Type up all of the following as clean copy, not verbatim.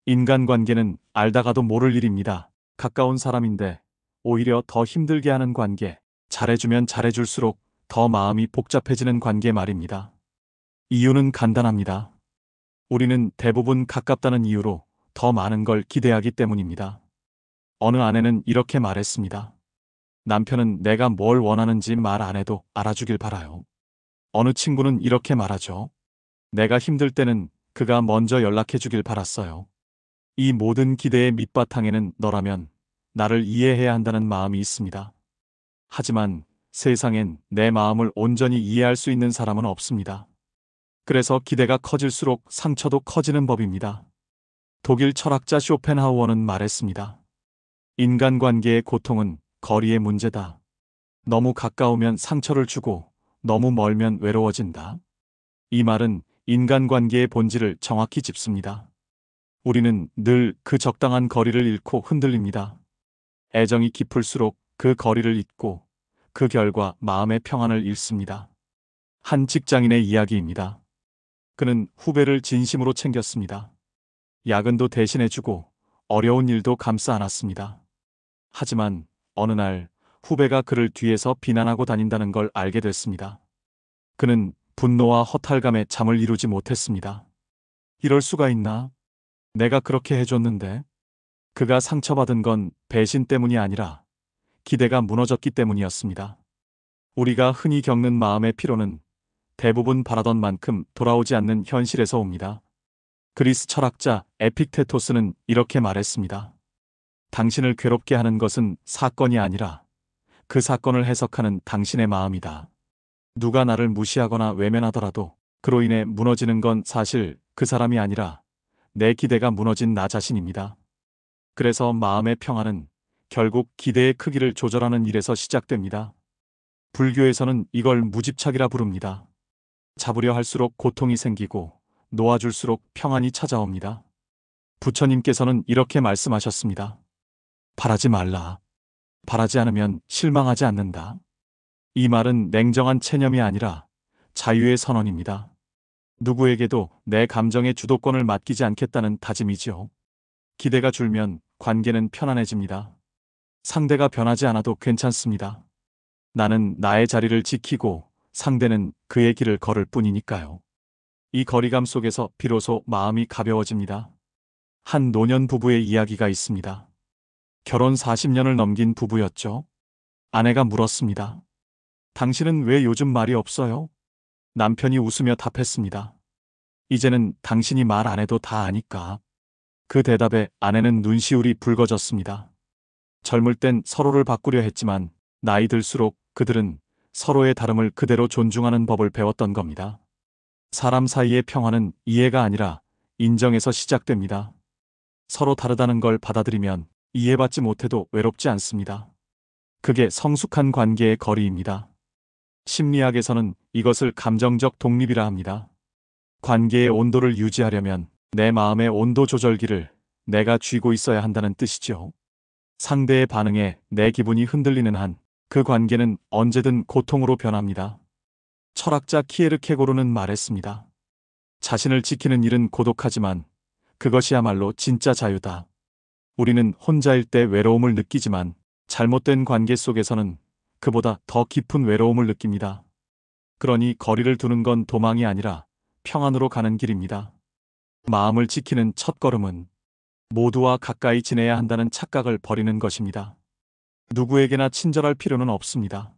인간관계는 알다가도 모를 일입니다. 가까운 사람인데 오히려 더 힘들게 하는 관계, 잘해주면 잘해줄수록 더 마음이 복잡해지는 관계 말입니다. 이유는 간단합니다. 우리는 대부분 가깝다는 이유로 더 많은 걸 기대하기 때문입니다. 어느 아내는 이렇게 말했습니다. 남편은 내가 뭘 원하는지 말 안 해도 알아주길 바라요. 어느 친구는 이렇게 말하죠. 내가 힘들 때는 그가 먼저 연락해주길 바랐어요. 이 모든 기대의 밑바탕에는 너라면 나를 이해해야 한다는 마음이 있습니다. 하지만 세상엔 내 마음을 온전히 이해할 수 있는 사람은 없습니다. 그래서 기대가 커질수록 상처도 커지는 법입니다. 독일 철학자 쇼펜하우어는 말했습니다. 인간관계의 고통은 거리의 문제다. 너무 가까우면 상처를 주고 너무 멀면 외로워진다. 이 말은 인간관계의 본질을 정확히 짚습니다. 우리는 늘 그 적당한 거리를 잃고 흔들립니다. 애정이 깊을수록 그 거리를 잇고 그 결과 마음의 평안을 잃습니다. 한 직장인의 이야기입니다. 그는 후배를 진심으로 챙겼습니다. 야근도 대신해주고 어려운 일도 감싸 안았습니다. 하지만 어느 날 후배가 그를 뒤에서 비난하고 다닌다는 걸 알게 됐습니다. 그는 분노와 허탈감에 잠을 이루지 못했습니다. 이럴 수가 있나? 내가 그렇게 해줬는데. 그가 상처받은 건 배신 때문이 아니라 기대가 무너졌기 때문이었습니다. 우리가 흔히 겪는 마음의 피로는 대부분 바라던 만큼 돌아오지 않는 현실에서 옵니다. 그리스 철학자 에픽테토스는 이렇게 말했습니다. 당신을 괴롭게 하는 것은 사건이 아니라 그 사건을 해석하는 당신의 마음이다. 누가 나를 무시하거나 외면하더라도 그로 인해 무너지는 건 사실 그 사람이 아니라 내 기대가 무너진 나 자신입니다. 그래서 마음의 평안은 결국 기대의 크기를 조절하는 일에서 시작됩니다. 불교에서는 이걸 무집착이라 부릅니다. 잡으려 할수록 고통이 생기고 놓아줄수록 평안이 찾아옵니다. 부처님께서는 이렇게 말씀하셨습니다. 바라지 말라. 바라지 않으면 실망하지 않는다. 이 말은 냉정한 체념이 아니라 자유의 선언입니다. 누구에게도 내 감정의 주도권을 맡기지 않겠다는 다짐이지요. 기대가 줄면 관계는 편안해집니다. 상대가 변하지 않아도 괜찮습니다. 나는 나의 자리를 지키고 상대는 그의 길을 걸을 뿐이니까요. 이 거리감 속에서 비로소 마음이 가벼워집니다. 한 노년 부부의 이야기가 있습니다. 결혼 40년을 넘긴 부부였죠. 아내가 물었습니다. 당신은 왜 요즘 말이 없어요? 남편이 웃으며 답했습니다. 이제는 당신이 말 안 해도 다 아니까. 그 대답에 아내는 눈시울이 붉어졌습니다. 젊을 땐 서로를 바꾸려 했지만 나이 들수록 그들은 서로의 다름을 그대로 존중하는 법을 배웠던 겁니다. 사람 사이의 평화는 이해가 아니라 인정에서 시작됩니다. 서로 다르다는 걸 받아들이면 이해받지 못해도 외롭지 않습니다. 그게 성숙한 관계의 거리입니다. 심리학에서는 이것을 감정적 독립이라 합니다. 관계의 온도를 유지하려면 내 마음의 온도 조절기를 내가 쥐고 있어야 한다는 뜻이죠. 상대의 반응에 내 기분이 흔들리는 한 그 관계는 언제든 고통으로 변합니다. 철학자 키에르케고르는 말했습니다. 자신을 지키는 일은 고독하지만 그것이야말로 진짜 자유다. 우리는 혼자일 때 외로움을 느끼지만 잘못된 관계 속에서는 그보다 더 깊은 외로움을 느낍니다. 그러니 거리를 두는 건 도망이 아니라 평안으로 가는 길입니다. 마음을 지키는 첫걸음은 모두와 가까이 지내야 한다는 착각을 버리는 것입니다. 누구에게나 친절할 필요는 없습니다.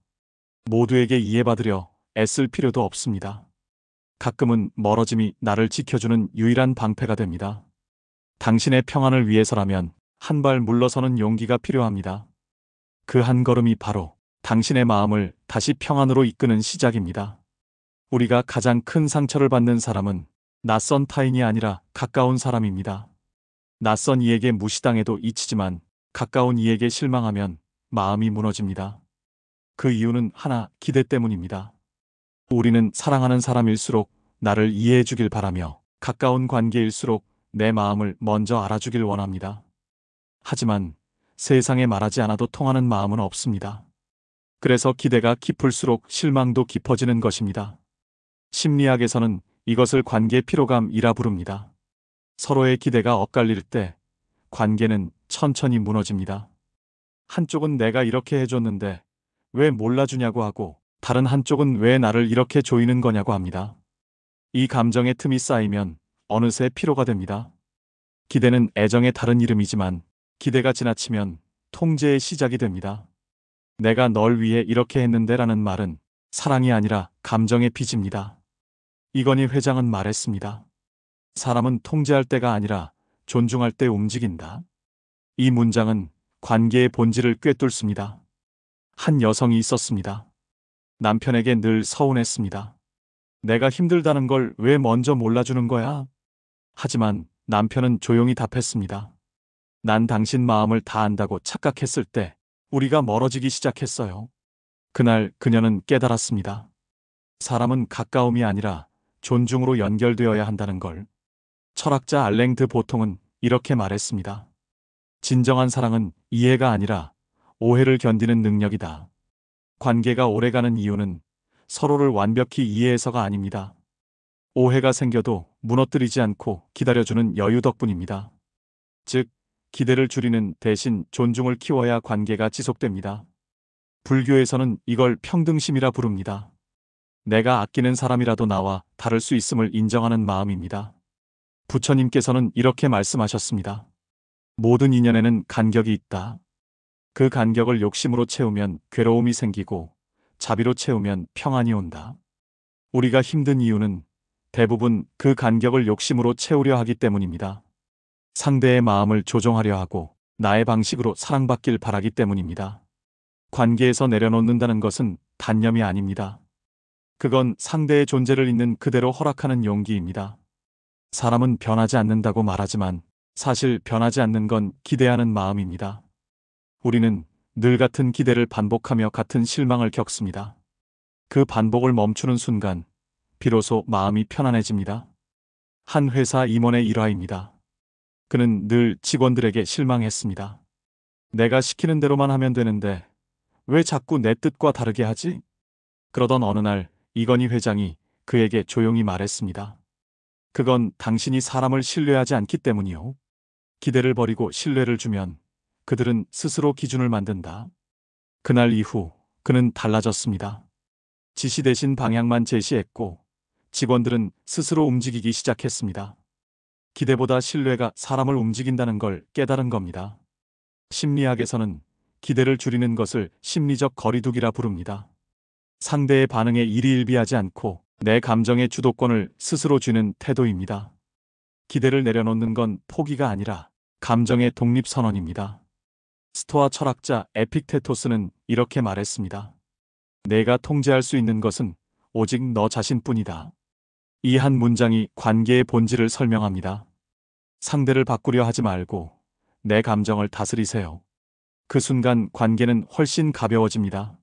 모두에게 이해받으려 애쓸 필요도 없습니다. 가끔은 멀어짐이 나를 지켜주는 유일한 방패가 됩니다. 당신의 평안을 위해서라면 한 발 물러서는 용기가 필요합니다. 그 한 걸음이 바로 당신의 마음을 다시 평안으로 이끄는 시작입니다. 우리가 가장 큰 상처를 받는 사람은 낯선 타인이 아니라 가까운 사람입니다. 낯선 이에게 무시당해도 잊히지만 가까운 이에게 실망하면 마음이 무너집니다. 그 이유는 하나, 기대 때문입니다. 우리는 사랑하는 사람일수록 나를 이해해 주길 바라며 가까운 관계일수록 내 마음을 먼저 알아주길 원합니다. 하지만 세상에 말하지 않아도 통하는 마음은 없습니다. 그래서 기대가 깊을수록 실망도 깊어지는 것입니다. 심리학에서는 이것을 관계 피로감이라 부릅니다. 서로의 기대가 엇갈릴 때 관계는 천천히 무너집니다. 한쪽은 내가 이렇게 해줬는데 왜 몰라주냐고 하고 다른 한쪽은 왜 나를 이렇게 조이는 거냐고 합니다. 이 감정의 틈이 쌓이면 어느새 피로가 됩니다. 기대는 애정의 다른 이름이지만 기대가 지나치면 통제의 시작이 됩니다. 내가 널 위해 이렇게 했는데라는 말은 사랑이 아니라 감정의 빚입니다. 이건희 회장은 말했습니다. 사람은 통제할 때가 아니라 존중할 때 움직인다. 이 문장은 관계의 본질을 꿰뚫습니다. 한 여성이 있었습니다. 남편에게 늘 서운했습니다. 내가 힘들다는 걸 왜 먼저 몰라주는 거야? 하지만 남편은 조용히 답했습니다. 난 당신 마음을 다 안다고 착각했을 때 우리가 멀어지기 시작했어요. 그날 그녀는 깨달았습니다. 사람은 가까움이 아니라 존중으로 연결되어야 한다는 걸. 철학자 알랭 드 보통은 이렇게 말했습니다. 진정한 사랑은 이해가 아니라 오해를 견디는 능력이다. 관계가 오래가는 이유는 서로를 완벽히 이해해서가 아닙니다. 오해가 생겨도 무너뜨리지 않고 기다려주는 여유 덕분입니다. 즉, 기대를 줄이는 대신 존중을 키워야 관계가 지속됩니다. 불교에서는 이걸 평등심이라 부릅니다. 내가 아끼는 사람이라도 나와 다를 수 있음을 인정하는 마음입니다. 부처님께서는 이렇게 말씀하셨습니다. 모든 인연에는 간격이 있다. 그 간격을 욕심으로 채우면 괴로움이 생기고 자비로 채우면 평안이 온다. 우리가 힘든 이유는 대부분 그 간격을 욕심으로 채우려 하기 때문입니다. 상대의 마음을 조종하려 하고 나의 방식으로 사랑받길 바라기 때문입니다. 관계에서 내려놓는다는 것은 단념이 아닙니다. 그건 상대의 존재를 있는 그대로 허락하는 용기입니다. 사람은 변하지 않는다고 말하지만 사실 변하지 않는 건 기대하는 마음입니다. 우리는 늘 같은 기대를 반복하며 같은 실망을 겪습니다. 그 반복을 멈추는 순간 비로소 마음이 편안해집니다. 한 회사 임원의 일화입니다. 그는 늘 직원들에게 실망했습니다. 내가 시키는 대로만 하면 되는데 왜 자꾸 내 뜻과 다르게 하지? 그러던 어느 날 이건희 회장이 그에게 조용히 말했습니다. 그건 당신이 사람을 신뢰하지 않기 때문이요. 기대를 버리고 신뢰를 주면 그들은 스스로 기준을 만든다. 그날 이후 그는 달라졌습니다. 지시 대신 방향만 제시했고 직원들은 스스로 움직이기 시작했습니다. 기대보다 신뢰가 사람을 움직인다는 걸 깨달은 겁니다. 심리학에서는 기대를 줄이는 것을 심리적 거리두기라 부릅니다. 상대의 반응에 일희일비하지 않고 내 감정의 주도권을 스스로 쥐는 태도입니다. 기대를 내려놓는 건 포기가 아니라 감정의 독립선언입니다. 스토아 철학자 에픽테토스는 이렇게 말했습니다. 내가 통제할 수 있는 것은 오직 너 자신뿐이다. 이 한 문장이 관계의 본질을 설명합니다. 상대를 바꾸려 하지 말고 내 감정을 다스리세요. 그 순간 관계는 훨씬 가벼워집니다.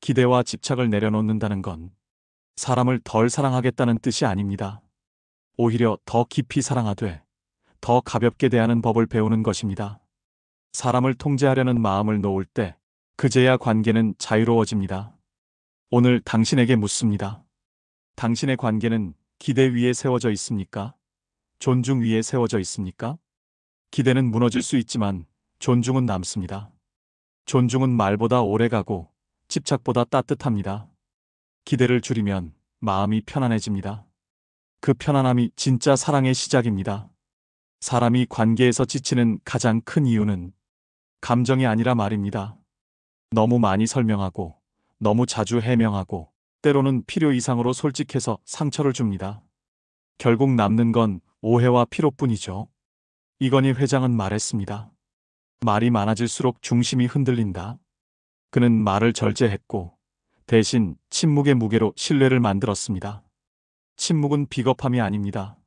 기대와 집착을 내려놓는다는 건 사람을 덜 사랑하겠다는 뜻이 아닙니다. 오히려 더 깊이 사랑하되 더 가볍게 대하는 법을 배우는 것입니다. 사람을 통제하려는 마음을 놓을 때 그제야 관계는 자유로워집니다. 오늘 당신에게 묻습니다. 당신의 관계는 기대 위에 세워져 있습니까? 존중 위에 세워져 있습니까? 기대는 무너질 수 있지만 존중은 남습니다. 존중은 말보다 오래가고 집착보다 따뜻합니다. 기대를 줄이면 마음이 편안해집니다. 그 편안함이 진짜 사랑의 시작입니다. 사람이 관계에서 지치는 가장 큰 이유는 감정이 아니라 말입니다. 너무 많이 설명하고 너무 자주 해명하고 때로는 필요 이상으로 솔직해서 상처를 줍니다. 결국 남는 건 오해와 피로뿐이죠. 이건희 회장은 말했습니다. 말이 많아질수록 중심이 흔들린다. 그는 말을 절제했고 대신 침묵의 무게로 신뢰를 만들었습니다. 침묵은 비겁함이 아닙니다.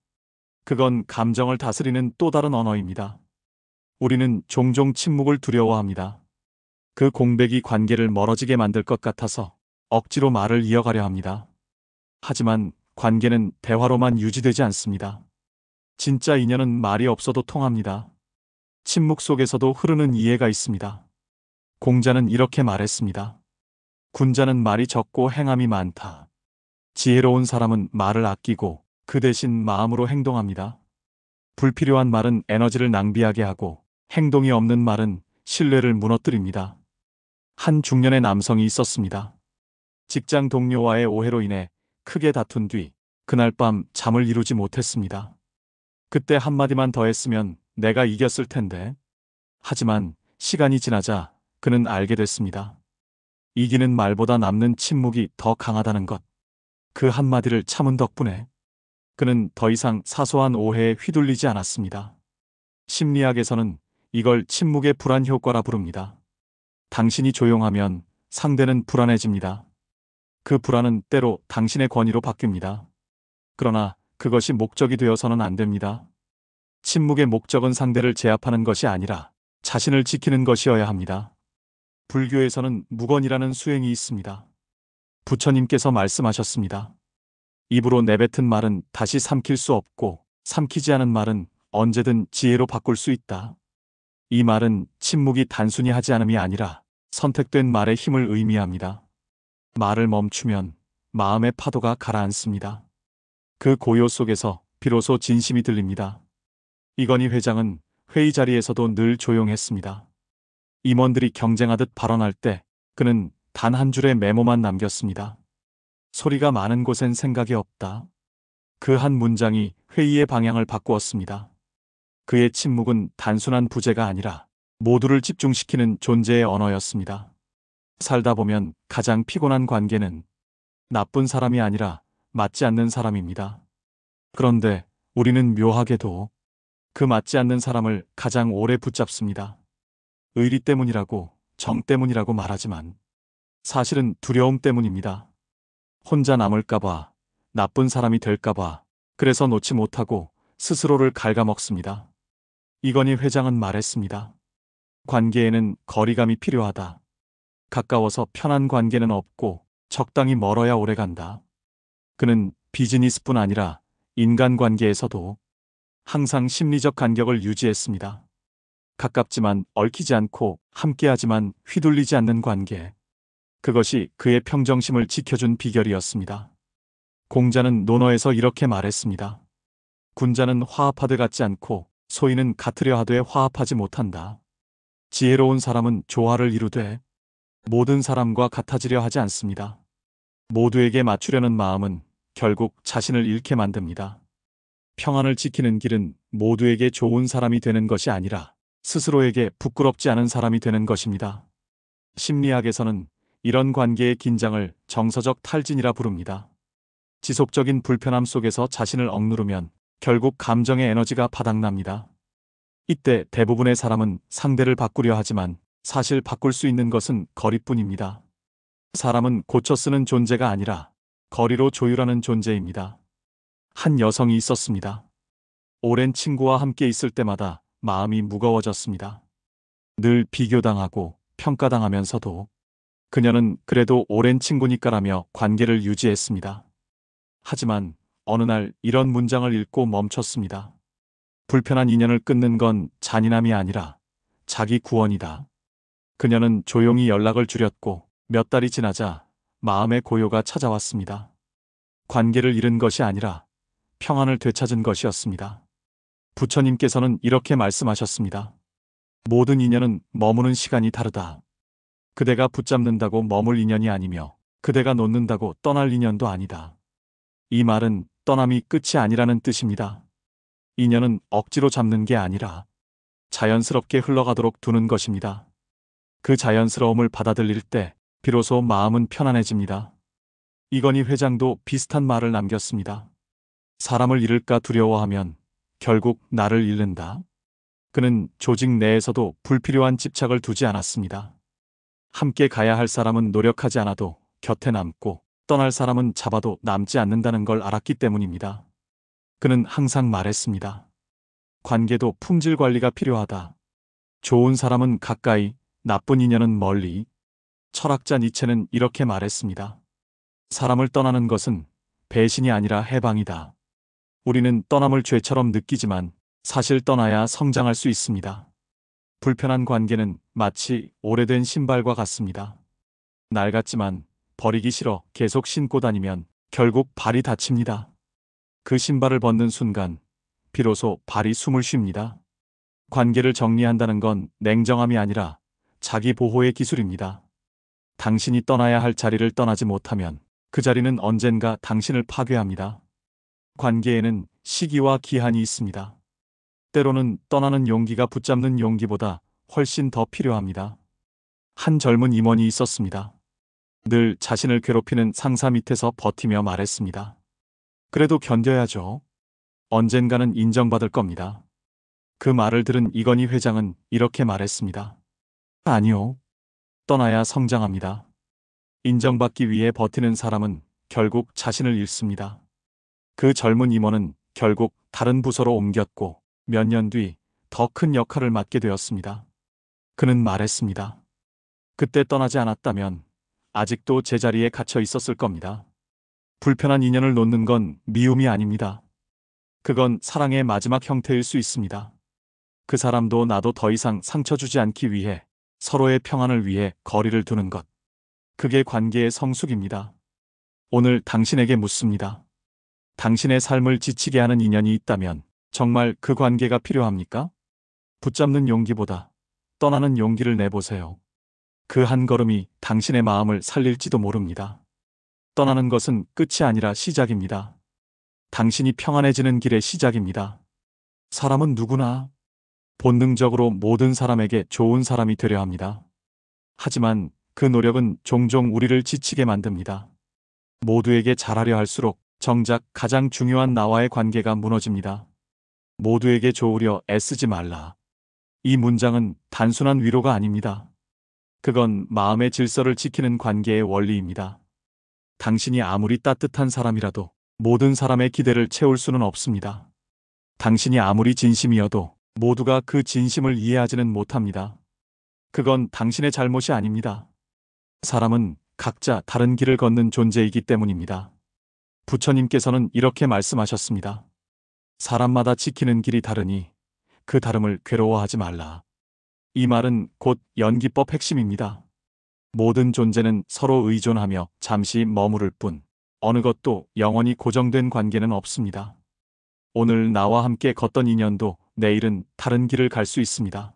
그건 감정을 다스리는 또 다른 언어입니다. 우리는 종종 침묵을 두려워합니다. 그 공백이 관계를 멀어지게 만들 것 같아서 억지로 말을 이어가려 합니다. 하지만 관계는 대화로만 유지되지 않습니다. 진짜 인연은 말이 없어도 통합니다. 침묵 속에서도 흐르는 이해가 있습니다. 공자는 이렇게 말했습니다. 군자는 말이 적고 행함이 많다. 지혜로운 사람은 말을 아끼고 그 대신 마음으로 행동합니다. 불필요한 말은 에너지를 낭비하게 하고 행동이 없는 말은 신뢰를 무너뜨립니다. 한 중년의 남성이 있었습니다. 직장 동료와의 오해로 인해 크게 다툰 뒤 그날 밤 잠을 이루지 못했습니다. 그때 한마디만 더 했으면 내가 이겼을 텐데. 하지만 시간이 지나자 그는 알게 됐습니다. 이기는 말보다 남는 침묵이 더 강하다는 것. 그 한마디를 참은 덕분에 그는 더 이상 사소한 오해에 휘둘리지 않았습니다. 심리학에서는 이걸 침묵의 불안 효과라 부릅니다. 당신이 조용하면 상대는 불안해집니다. 그 불안은 때로 당신의 권위로 바뀝니다. 그러나 그것이 목적이 되어서는 안 됩니다. 침묵의 목적은 상대를 제압하는 것이 아니라 자신을 지키는 것이어야 합니다. 불교에서는 무건이라는 수행이 있습니다. 부처님께서 말씀하셨습니다. 입으로 내뱉은 말은 다시 삼킬 수 없고 삼키지 않은 말은 언제든 지혜로 바꿀 수 있다. 이 말은 침묵이 단순히 하지 않음이 아니라 선택된 말의 힘을 의미합니다. 말을 멈추면 마음의 파도가 가라앉습니다. 그 고요 속에서 비로소 진심이 들립니다. 이건희 회장은 회의 자리에서도 늘 조용했습니다. 임원들이 경쟁하듯 발언할 때 그는 단 한 줄의 메모만 남겼습니다. 소리가 많은 곳엔 생각이 없다. 그 한 문장이 회의의 방향을 바꾸었습니다. 그의 침묵은 단순한 부재가 아니라 모두를 집중시키는 존재의 언어였습니다. 살다 보면 가장 피곤한 관계는 나쁜 사람이 아니라 맞지 않는 사람입니다. 그런데 우리는 묘하게도 그 맞지 않는 사람을 가장 오래 붙잡습니다. 의리 때문이라고, 정 때문이라고 말하지만 사실은 두려움 때문입니다. 혼자 남을까봐, 나쁜 사람이 될까봐, 그래서 놓지 못하고 스스로를 갉아먹습니다. 이건희 회장은 말했습니다. 관계에는 거리감이 필요하다. 가까워서 편한 관계는 없고 적당히 멀어야 오래간다. 그는 비즈니스뿐 아니라 인간관계에서도 항상 심리적 간격을 유지했습니다. 가깝지만 얽히지 않고 함께하지만 휘둘리지 않는 관계. 그것이 그의 평정심을 지켜준 비결이었습니다. 공자는 논어에서 이렇게 말했습니다. 군자는 화합하되 같지 않고 소인은 같으려 하되 화합하지 못한다. 지혜로운 사람은 조화를 이루되 모든 사람과 같아지려 하지 않습니다. 모두에게 맞추려는 마음은 결국 자신을 잃게 만듭니다. 평안을 지키는 길은 모두에게 좋은 사람이 되는 것이 아니라 스스로에게 부끄럽지 않은 사람이 되는 것입니다. 심리학에서는 이런 관계의 긴장을 정서적 탈진이라 부릅니다. 지속적인 불편함 속에서 자신을 억누르면 결국 감정의 에너지가 바닥납니다. 이때 대부분의 사람은 상대를 바꾸려 하지만 사실 바꿀 수 있는 것은 거리뿐입니다. 사람은 고쳐 쓰는 존재가 아니라 거리로 조율하는 존재입니다. 한 여성이 있었습니다. 오랜 친구와 함께 있을 때마다 마음이 무거워졌습니다. 늘 비교당하고 평가당하면서도 그녀는 그래도 오랜 친구니까라며 관계를 유지했습니다. 하지만 어느 날 이런 문장을 읽고 멈췄습니다. 불편한 인연을 끊는 건 잔인함이 아니라 자기 구원이다. 그녀는 조용히 연락을 줄였고 몇 달이 지나자 마음의 고요가 찾아왔습니다. 관계를 잃은 것이 아니라 평안을 되찾은 것이었습니다. 부처님께서는 이렇게 말씀하셨습니다. 모든 인연은 머무는 시간이 다르다. 그대가 붙잡는다고 머물 인연이 아니며 그대가 놓는다고 떠날 인연도 아니다. 이 말은 떠남이 끝이 아니라는 뜻입니다. 인연은 억지로 잡는 게 아니라 자연스럽게 흘러가도록 두는 것입니다. 그 자연스러움을 받아들일 때 비로소 마음은 편안해집니다. 이건희 회장도 비슷한 말을 남겼습니다. 사람을 잃을까 두려워하면 결국 나를 잃는다. 그는 조직 내에서도 불필요한 집착을 두지 않았습니다. 함께 가야 할 사람은 노력하지 않아도 곁에 남고 떠날 사람은 잡아도 남지 않는다는 걸 알았기 때문입니다. 그는 항상 말했습니다. 관계도 품질 관리가 필요하다. 좋은 사람은 가까이, 나쁜 인연은 멀리. 철학자 니체는 이렇게 말했습니다. 사람을 떠나는 것은 배신이 아니라 해방이다. 우리는 떠남을 죄처럼 느끼지만 사실 떠나야 성장할 수 있습니다. 불편한 관계는 마치 오래된 신발과 같습니다. 낡았지만 버리기 싫어 계속 신고 다니면 결국 발이 다칩니다. 그 신발을 벗는 순간 비로소 발이 숨을 쉽니다. 관계를 정리한다는 건 냉정함이 아니라 자기 보호의 기술입니다. 당신이 떠나야 할 자리를 떠나지 못하면 그 자리는 언젠가 당신을 파괴합니다. 관계에는 시기와 기한이 있습니다. 때로는 떠나는 용기가 붙잡는 용기보다 훨씬 더 필요합니다. 한 젊은 임원이 있었습니다. 늘 자신을 괴롭히는 상사 밑에서 버티며 말했습니다. 그래도 견뎌야죠. 언젠가는 인정받을 겁니다. 그 말을 들은 이건희 회장은 이렇게 말했습니다. 아니요. 떠나야 성장합니다. 인정받기 위해 버티는 사람은 결국 자신을 잃습니다. 그 젊은 임원은 결국 다른 부서로 옮겼고 몇 년 뒤 더 큰 역할을 맡게 되었습니다. 그는 말했습니다. 그때 떠나지 않았다면 아직도 제자리에 갇혀 있었을 겁니다. 불편한 인연을 놓는 건 미움이 아닙니다. 그건 사랑의 마지막 형태일 수 있습니다. 그 사람도 나도 더 이상 상처 주지 않기 위해 서로의 평안을 위해 거리를 두는 것. 그게 관계의 성숙입니다. 오늘 당신에게 묻습니다. 당신의 삶을 지치게 하는 인연이 있다면 정말 그 관계가 필요합니까? 붙잡는 용기보다 떠나는 용기를 내보세요. 그 한 걸음이 당신의 마음을 살릴지도 모릅니다. 떠나는 것은 끝이 아니라 시작입니다. 당신이 평안해지는 길의 시작입니다. 사람은 누구나 본능적으로 모든 사람에게 좋은 사람이 되려 합니다. 하지만 그 노력은 종종 우리를 지치게 만듭니다. 모두에게 잘하려 할수록 정작 가장 중요한 나와의 관계가 무너집니다. 모두에게 좋으려 애쓰지 말라. 이 문장은 단순한 위로가 아닙니다. 그건 마음의 질서를 지키는 관계의 원리입니다. 당신이 아무리 따뜻한 사람이라도 모든 사람의 기대를 채울 수는 없습니다. 당신이 아무리 진심이어도 모두가 그 진심을 이해하지는 못합니다. 그건 당신의 잘못이 아닙니다. 사람은 각자 다른 길을 걷는 존재이기 때문입니다. 부처님께서는 이렇게 말씀하셨습니다. 사람마다 지키는 길이 다르니 그 다름을 괴로워하지 말라. 이 말은 곧 연기법 핵심입니다. 모든 존재는 서로 의존하며 잠시 머무를 뿐 어느 것도 영원히 고정된 관계는 없습니다. 오늘 나와 함께 걷던 인연도 내일은 다른 길을 갈 수 있습니다.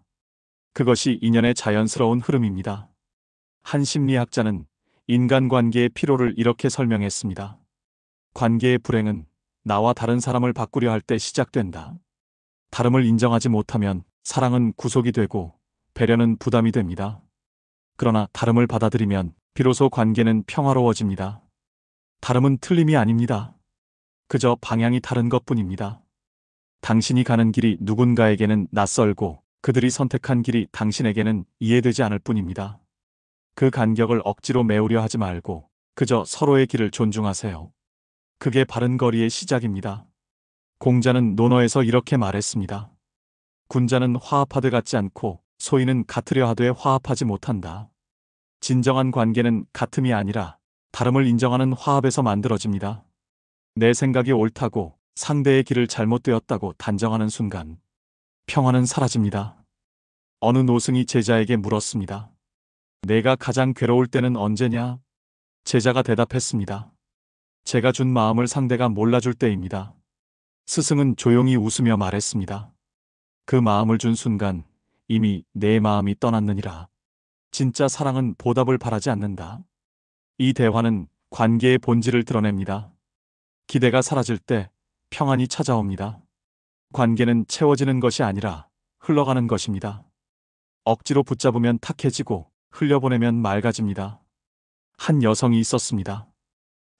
그것이 인연의 자연스러운 흐름입니다. 한 심리학자는 인간관계의 피로를 이렇게 설명했습니다. 관계의 불행은 나와 다른 사람을 바꾸려 할 때 시작된다. 다름을 인정하지 못하면 사랑은 구속이 되고 배려는 부담이 됩니다. 그러나 다름을 받아들이면 비로소 관계는 평화로워집니다. 다름은 틀림이 아닙니다. 그저 방향이 다른 것뿐입니다. 당신이 가는 길이 누군가에게는 낯설고 그들이 선택한 길이 당신에게는 이해되지 않을 뿐입니다. 그 간격을 억지로 메우려 하지 말고 그저 서로의 길을 존중하세요. 그게 바른 거리의 시작입니다. 공자는 논어에서 이렇게 말했습니다. 군자는 화합하되 같지 않고 소인은 같으려 하되 화합하지 못한다. 진정한 관계는 같음이 아니라 다름을 인정하는 화합에서 만들어집니다. 내 생각이 옳다고 상대의 길을 잘못되었다고 단정하는 순간 평화는 사라집니다. 어느 노승이 제자에게 물었습니다. 내가 가장 괴로울 때는 언제냐? 제자가 대답했습니다. 제가 준 마음을 상대가 몰라줄 때입니다. 스승은 조용히 웃으며 말했습니다. 그 마음을 준 순간 이미 내 마음이 떠났느니라. 진짜 사랑은 보답을 바라지 않는다. 이 대화는 관계의 본질을 드러냅니다. 기대가 사라질 때 평안이 찾아옵니다. 관계는 채워지는 것이 아니라 흘러가는 것입니다. 억지로 붙잡으면 탁해지고 흘려보내면 맑아집니다. 한 여성이 있었습니다.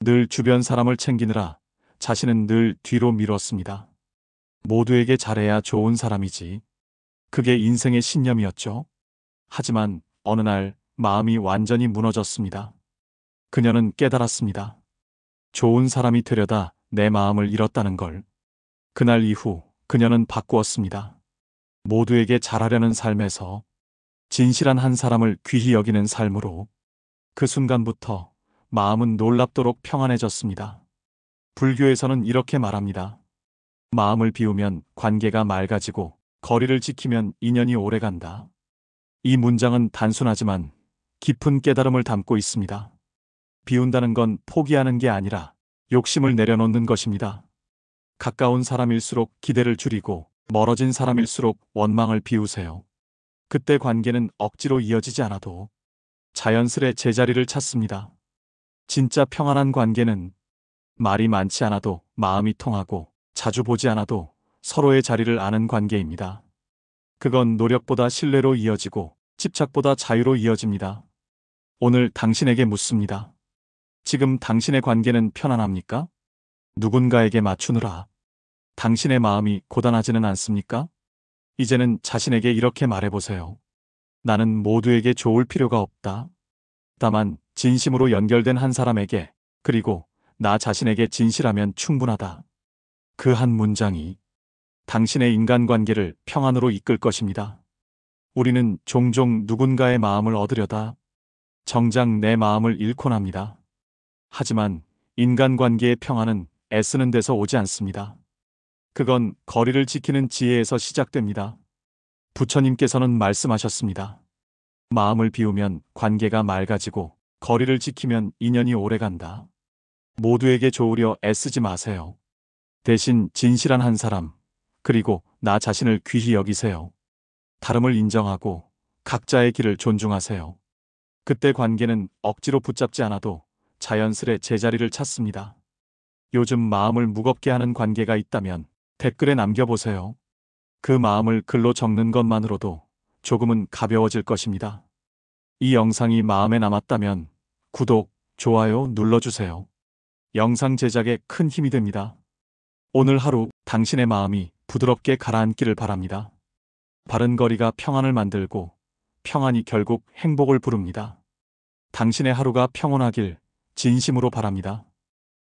늘 주변 사람을 챙기느라 자신은 늘 뒤로 미뤘습니다. 모두에게 잘해야 좋은 사람이지. 그게 인생의 신념이었죠. 하지만 어느 날 마음이 완전히 무너졌습니다. 그녀는 깨달았습니다. 좋은 사람이 되려다 내 마음을 잃었다는 걸. 그날 이후 그녀는 바꾸었습니다. 모두에게 잘하려는 삶에서 진실한 한 사람을 귀히 여기는 삶으로. 그 순간부터 마음은 놀랍도록 평안해졌습니다. 불교에서는 이렇게 말합니다. 마음을 비우면 관계가 맑아지고 거리를 지키면 인연이 오래간다. 이 문장은 단순하지만 깊은 깨달음을 담고 있습니다. 비운다는 건 포기하는 게 아니라 욕심을 내려놓는 것입니다. 가까운 사람일수록 기대를 줄이고 멀어진 사람일수록 원망을 비우세요. 그때 관계는 억지로 이어지지 않아도 자연스레 제자리를 찾습니다. 진짜 평안한 관계는 말이 많지 않아도 마음이 통하고 자주 보지 않아도 서로의 자리를 아는 관계입니다. 그건 노력보다 신뢰로 이어지고 집착보다 자유로 이어집니다. 오늘 당신에게 묻습니다. 지금 당신의 관계는 편안합니까? 누군가에게 맞추느라 당신의 마음이 고단하지는 않습니까? 이제는 자신에게 이렇게 말해보세요. 나는 모두에게 좋을 필요가 없다. 다만 진심으로 연결된 한 사람에게, 그리고 나 자신에게 진실하면 충분하다. 그 한 문장이 당신의 인간관계를 평안으로 이끌 것입니다. 우리는 종종 누군가의 마음을 얻으려다 정작 내 마음을 잃곤 합니다. 하지만 인간관계의 평안은 애쓰는 데서 오지 않습니다. 그건 거리를 지키는 지혜에서 시작됩니다. 부처님께서는 말씀하셨습니다. 마음을 비우면 관계가 맑아지고 거리를 지키면 인연이 오래간다. 모두에게 좋으려 애쓰지 마세요. 대신 진실한 한 사람, 그리고 나 자신을 귀히 여기세요. 다름을 인정하고 각자의 길을 존중하세요. 그때 관계는 억지로 붙잡지 않아도 자연스레 제자리를 찾습니다. 요즘 마음을 무겁게 하는 관계가 있다면 댓글에 남겨보세요. 그 마음을 글로 적는 것만으로도 조금은 가벼워질 것입니다. 이 영상이 마음에 남았다면 구독, 좋아요 눌러주세요. 영상 제작에 큰 힘이 됩니다. 오늘 하루 당신의 마음이 부드럽게 가라앉기를 바랍니다. 바른 거리가 평안을 만들고 평안이 결국 행복을 부릅니다. 당신의 하루가 평온하길 진심으로 바랍니다.